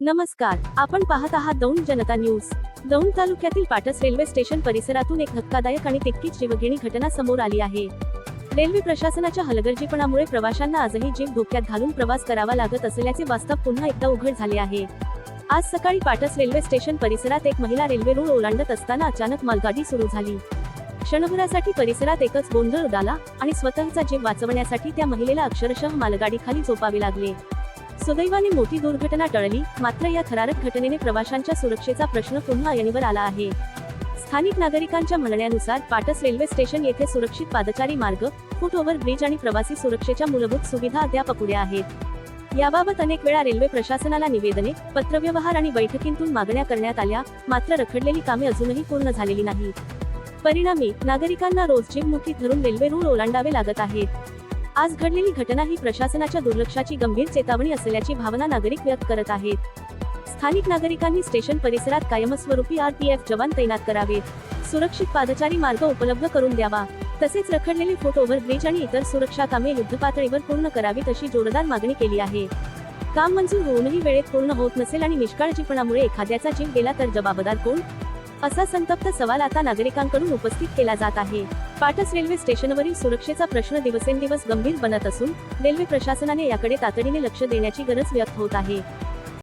नमस्कार, आपण पाहत आहात दौंड जनता न्यूज। दौंड तालुक्यातील पाटस रेल्वे स्टेशन परिसरातून एक धक्कादायक आणि तितकीच जीवघेणी घटना समोर आली आहे। रेल्वे प्रशासनाच्या हलगर्जीपणामुळे प्रवाशांना आजही जीव धोक्यात घालून प्रवास करावा लागत असल्याचे वास्तव पुन्हा एकदा उघड झाले आहे। आज सकाळी पाटस रेल्वे स्टेशन परिसरात एक महिला रेल्वे रूळ ओलांडत असताना अचानक मालगाडी सुरू झाली। क्षणभरासाठी परिसरात एकच गोंधळ उडाला आणि स्वतःचा जीव वाचवण्यासाठी त्या महिलेला अक्षरशः मालगाडीखाली झोपावे लागले। सुदैवाने मोठी दुर्घटना टळली, मात्र या थरारक घटनेने प्रवाशांच्या सुरक्षेचा प्रश्न पुन्हा ऐरणीवर आला आहे। स्थानिक नागरिकांच्या म्हणण्यानुसार पाटस रेल्वे स्टेशन येथे सुरक्षित पादचारी मार्ग, फूट ओव्हर ब्रिज आणि प्रवासी सुरक्षेच्या मूलभूत सुविधा अद्याप अपुऱ्या आहेत। याबाबत अनेक वेळा रेल्वे प्रशासनाला निवेदने, पत्रव्यवहार आणि बैठकींतून मागण्या करण्यात आल्या, मात्र रखडलेली कामे अजूनही पूर्ण झालेली नाहीत। परिणामी नागरिकांना रोज जीव मुठीत धरून रेल्वे रूळ ओलांडावे लागत आहेत। आज घडलेली घटना ही प्रशासनाच्या दुर्लक्षाची गंभीर चेतावणी असल्याची भावना नागरिक व्यक्त करत आहेत। स्थानिक नागरिकांनी स्टेशन परिसरात कायमस्वरूपी RPF जवान तैनात करावेत, सुरक्षित पादचारी मार्ग उपलब्ध करून द्यावा, तसेच रखडलेले फूट ओव्हर ब्रिज आणि इतर सुरक्षा कामे युद्धपातळीवर पूर्ण करावीत अशी जोरदार मागणी केली आहे। काम मंजूर होऊनही वेळेत पूर्ण होत नसेल आणि निष्काळजीपणामुळे एखाद्याचा जीव गेला तर जबाबदार कोण, असा संतप्त सवाल आता नागरिकांकडून उपस्थित केला जात आहे। पाटस रेल्वे स्टेशनवरील सुरक्षेचा प्रश्न दिवसेंदिवस गंभीर बनत असून रेल्वे प्रशासनाने याकडे तातडीने लक्ष देण्याची गरज व्यक्त होत आहे।